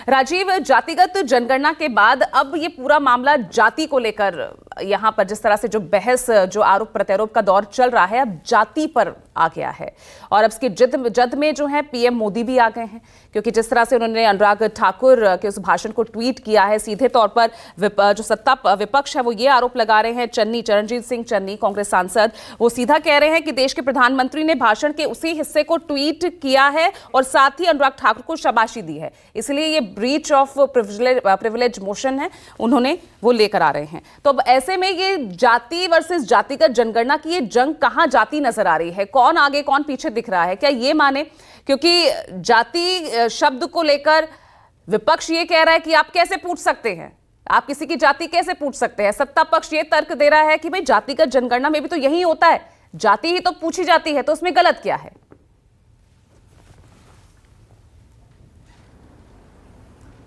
राजीव, जातिगत जनगणना के बाद अब ये पूरा मामला जाति को लेकर यहां पर जिस तरह से जो बहस, जो आरोप प्रत्यारोप का दौर चल रहा है, अब जाति पर आ गया है। और अब इसकी जद में जो है पीएम मोदी भी आ गए हैं, क्योंकि जिस तरह से उन्होंने अनुराग ठाकुर के उस भाषण को ट्वीट किया है, सीधे तौर पर जो सत्ता विपक्ष है वो ये आरोप लगा रहे हैं, चरणजीत सिंह चन्नी कांग्रेस सांसद, वो सीधा कह रहे हैं कि देश के प्रधानमंत्री ने भाषण के उसी हिस्से को ट्वीट किया है और साथ ही अनुराग ठाकुर को शाबाशी दी है, इसलिए ये ब्रीच ऑफ प्रिविलेज मोशन है उन्होंने वो लेकर आ रहे हैं। तो अब ऐसे में ये जाति वर्सेस जातिगत जनगणना की ये जंग कहां जाती नजर आ रही है, कौन आगे कौन पीछे दिख रहा है? क्या ये माने, क्योंकि जाति शब्द को लेकर विपक्ष ये कह रहा है कि आप कैसे पूछ सकते हैं, आप किसी की जाति कैसे पूछ सकते हैं, सत्ता पक्ष ये तर्क दे रहा है कि भाई जातिगत जनगणना में भी तो यही होता है, जाति ही तो पूछी जाती है, तो उसमें गलत क्या है?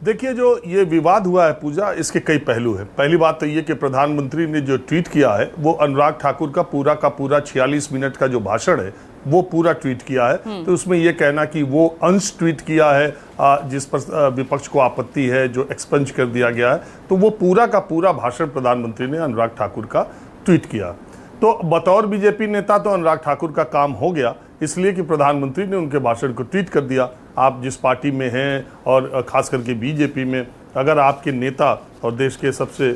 देखिए, जो ये विवाद हुआ है पूजा, इसके कई पहलू हैं। पहली बात तो ये कि प्रधानमंत्री ने जो ट्वीट किया है वो अनुराग ठाकुर का पूरा 46 मिनट का जो भाषण है वो पूरा ट्वीट किया है। तो उसमें ये कहना कि वो अंश ट्वीट किया है जिस पर विपक्ष को आपत्ति है, जो एक्सपंज कर दिया गया है, तो वो पूरा का पूरा भाषण प्रधानमंत्री ने अनुराग ठाकुर का ट्वीट किया। तो बतौर बीजेपी नेता तो अनुराग ठाकुर का काम हो गया, इसलिए कि प्रधानमंत्री ने उनके भाषण को ट्वीट कर दिया। आप जिस पार्टी में हैं और खास करके बीजेपी में, अगर आपके नेता और देश के सबसे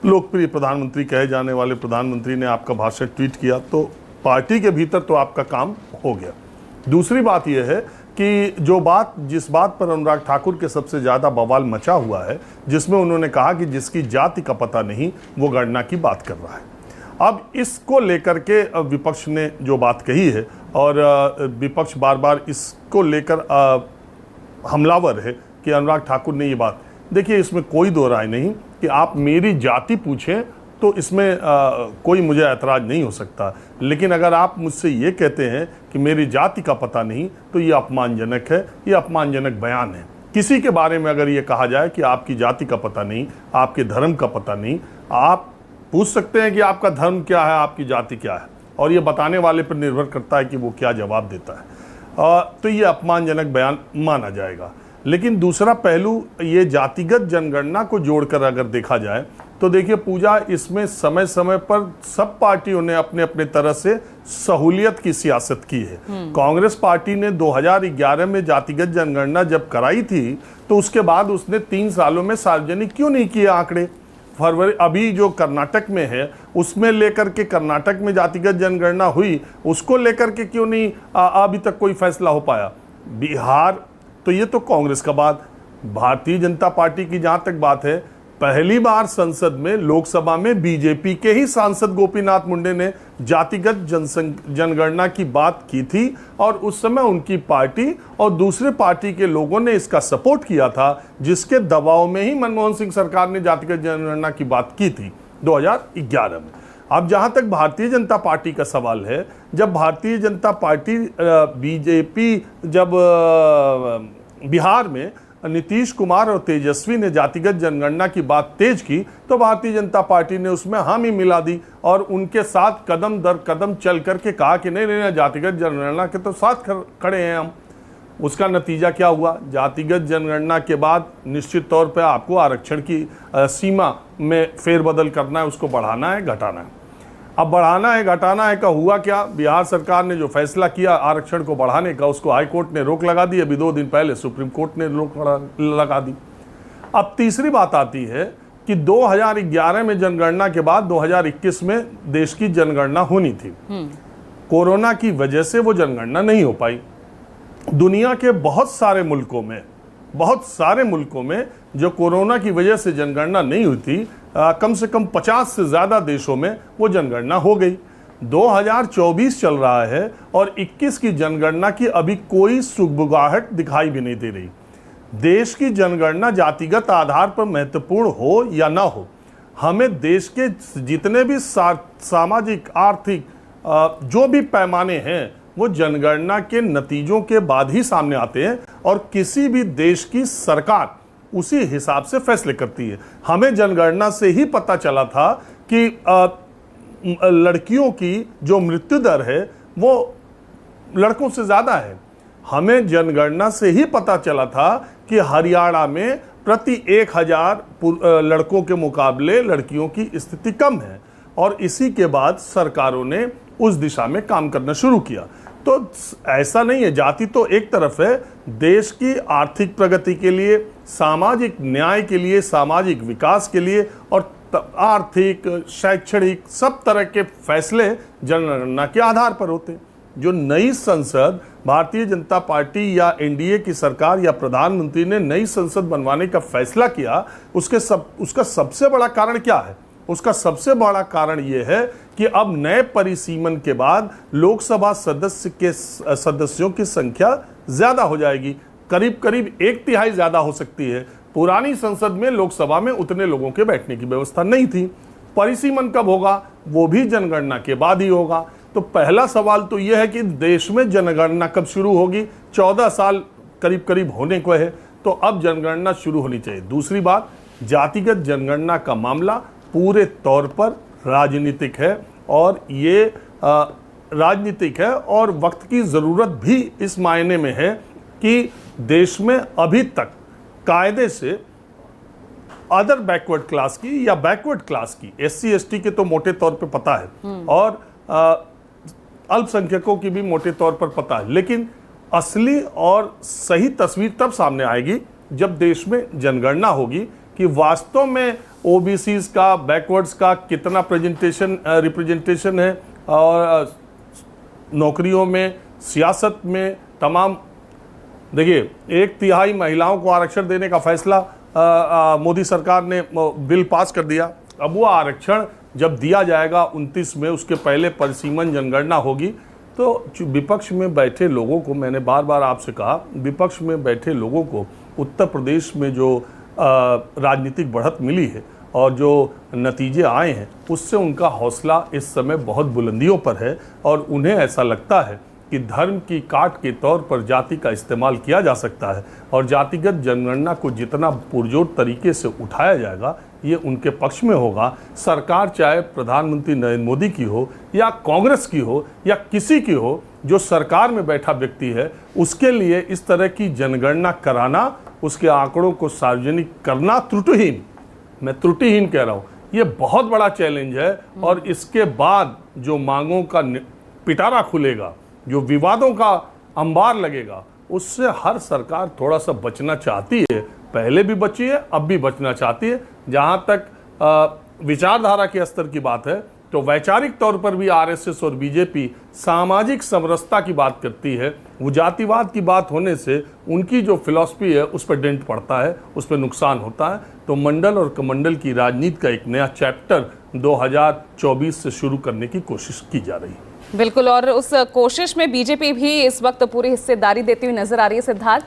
लोकप्रिय प्रधानमंत्री कहे जाने वाले प्रधानमंत्री ने आपका भाषण ट्वीट किया तो पार्टी के भीतर तो आपका काम हो गया। दूसरी बात यह है कि जिस बात पर अनुराग ठाकुर के सबसे ज़्यादा बवाल मचा हुआ है, जिसमें उन्होंने कहा कि जिसकी जाति का पता नहीं वो गणना की बात कर रहा है। अब इसको लेकर के विपक्ष ने जो बात कही है और विपक्ष बार बार इसको लेकर हमलावर है कि अनुराग ठाकुर ने ये बात, देखिए इसमें कोई दो राय नहीं कि आप मेरी जाति पूछें तो इसमें कोई मुझे ऐतराज़ नहीं हो सकता, लेकिन अगर आप मुझसे ये कहते हैं कि मेरी जाति का पता नहीं तो ये अपमानजनक है, ये अपमानजनक बयान है। किसी के बारे में अगर ये कहा जाए कि आपकी जाति का पता नहीं, आपके धर्म का पता नहीं, आप पूछ सकते हैं कि आपका धर्म क्या है, आपकी जाति क्या है, और ये बताने वाले पर निर्भर करता है कि वो क्या जवाब देता है। तो ये अपमानजनक बयान माना जाएगा। लेकिन दूसरा पहलू, ये जातिगत जनगणना को जोड़कर अगर देखा जाए तो देखिए पूजा, इसमें समय समय पर सब पार्टियों ने अपने अपने तरह से सहूलियत की सियासत की है। कांग्रेस पार्टी ने 2011 में जातिगत जनगणना जब कराई थी तो उसके बाद उसने 3 सालों में सार्वजनिक क्यों नहीं किए आंकड़े? फरवरी अभी जो कर्नाटक में है उसमें लेकर के, कर्नाटक में जातिगत जनगणना हुई, उसको लेकर के क्यों नहीं अभी तक कोई फैसला हो पाया? बिहार, तो ये तो कांग्रेस का बात। भारतीय जनता पार्टी की जहां तक बात है, पहली बार संसद में, लोकसभा में बीजेपी के ही सांसद गोपीनाथ मुंडे ने जातिगत जनगणना की बात की थी और उस समय उनकी पार्टी और दूसरे पार्टी के लोगों ने इसका सपोर्ट किया था, जिसके दबाव में ही मनमोहन सिंह सरकार ने जातिगत जनगणना की बात की थी 2011 में। अब जहां तक भारतीय जनता पार्टी का सवाल है, जब भारतीय जनता पार्टी बीजेपी जब बिहार में नीतीश कुमार और तेजस्वी ने जातिगत जनगणना की बात तेज की तो भारतीय जनता पार्टी ने उसमें हामी मिला दी और उनके साथ कदम दर कदम चल करके कहा कि नहीं, जातिगत जनगणना के तो साथ खड़े हैं हम। उसका नतीजा क्या हुआ? जातिगत जनगणना के बाद निश्चित तौर पर आपको आरक्षण की सीमा में फेरबदल करना है, उसको बढ़ाना है, घटाना है। अब बढ़ाना है घटाना है का हुआ क्या? बिहार सरकार ने जो फैसला किया आरक्षण को बढ़ाने का, उसको हाई कोर्ट ने रोक लगा दी। अभी 2 दिन पहले सुप्रीम कोर्ट ने रोक लगा दी। अब तीसरी बात आती है कि 2011 में जनगणना के बाद 2021 में देश की जनगणना होनी थी। कोरोना की वजह से वो जनगणना नहीं हो पाई। दुनिया के बहुत सारे मुल्कों में जो कोरोना की वजह से जनगणना नहीं हुई थी, कम से कम 50 से ज़्यादा देशों में वो जनगणना हो गई। 2024 चल रहा है और 21 की जनगणना की अभी कोई सुगबुगाहट दिखाई भी नहीं दे रही। देश की जनगणना जातिगत आधार पर महत्वपूर्ण हो या ना हो, हमें देश के जितने भी सामाजिक, आर्थिक जो भी पैमाने हैं वो जनगणना के नतीजों के बाद ही सामने आते हैं और किसी भी देश की सरकार उसी हिसाब से फैसले करती है। हमें जनगणना से ही पता चला था कि लड़कियों की जो मृत्यु दर है वो लड़कों से ज़्यादा है। हमें जनगणना से ही पता चला था कि हरियाणा में प्रति 1000 लड़कों के मुकाबले लड़कियों की स्थिति कम है, और इसी के बाद सरकारों ने उस दिशा में काम करना शुरू किया। तो ऐसा नहीं है, जाति तो एक तरफ है, देश की आर्थिक प्रगति के लिए, सामाजिक न्याय के लिए, सामाजिक विकास के लिए और आर्थिक, शैक्षणिक सब तरह के फैसले जनगणना के आधार पर होते हैं। जो नई संसद भारतीय जनता पार्टी या एनडीए की सरकार या प्रधानमंत्री ने नई संसद बनवाने का फैसला किया, उसका सबसे बड़ा कारण क्या है? उसका सबसे बड़ा कारण यह है कि अब नए परिसीमन के बाद लोकसभा सदस्यों की संख्या ज्यादा हो जाएगी, करीब करीब 1/3 ज्यादा हो सकती है। पुरानी संसद में, लोकसभा में उतने लोगों के बैठने की व्यवस्था नहीं थी। परिसीमन कब होगा? वो भी जनगणना के बाद ही होगा। तो पहला सवाल तो यह है कि देश में जनगणना कब शुरू होगी? 14 साल करीब करीब होने को है, तो अब जनगणना शुरू होनी चाहिए। दूसरी बात, जातिगत जनगणना का मामला पूरे तौर पर राजनीतिक है, और ये राजनीतिक है और वक्त की ज़रूरत भी इस मायने में है कि देश में अभी तक कायदे से अदर बैकवर्ड क्लास की या बैकवर्ड क्लास की, SC ST के तो मोटे तौर पे पता है, और अल्पसंख्यकों की भी मोटे तौर पर पता है, लेकिन असली और सही तस्वीर तब सामने आएगी जब देश में जनगणना होगी कि वास्तव में OBCs का, बैकवर्ड्स का कितना रिप्रेजेंटेशन है, और नौकरियों में, सियासत में, तमाम। देखिए, 1/3 महिलाओं को आरक्षण देने का फैसला मोदी सरकार ने बिल पास कर दिया। अब वो आरक्षण जब दिया जाएगा 29 में, उसके पहले परिसीमन जनगणना होगी, तो विपक्ष में बैठे लोगों को, मैंने बार बार आपसे कहा, विपक्ष में बैठे लोगों को उत्तर प्रदेश में जो राजनीतिक बढ़त मिली है और जो नतीजे आए हैं, उससे उनका हौसला इस समय बहुत बुलंदियों पर है, और उन्हें ऐसा लगता है कि धर्म की काट के तौर पर जाति का इस्तेमाल किया जा सकता है, और जातिगत जनगणना को जितना पुरजोर तरीके से उठाया जाएगा, ये उनके पक्ष में होगा। सरकार चाहे प्रधानमंत्री नरेंद्र मोदी की हो या कांग्रेस की हो या किसी की हो, जो सरकार में बैठा व्यक्ति है, उसके लिए इस तरह की जनगणना कराना, उसके आंकड़ों को सार्वजनिक करना त्रुटिहीन, मैं त्रुटिहीन कह रहा हूँ, ये बहुत बड़ा चैलेंज है। और इसके बाद जो मांगों का पिटारा खुलेगा, जो विवादों का अंबार लगेगा, उससे हर सरकार थोड़ा सा बचना चाहती है। पहले भी बची है, अब भी बचना चाहती है। जहां तक विचारधारा के स्तर की बात है, तो वैचारिक तौर पर भी RSS और बीजेपी सामाजिक समरसता की बात करती है। वो जातिवाद की बात होने से उनकी जो फिलॉसफी है, उस पर डेंट पड़ता है, उस पर नुकसान होता है। तो मंडल और कमंडल की राजनीति का एक नया चैप्टर 2024 से शुरू करने की कोशिश की जा रही है। बिल्कुल, और उस कोशिश में बीजेपी भी इस वक्त पूरी हिस्सेदारी देती हुई नजर आ रही है। सिद्धार्थ।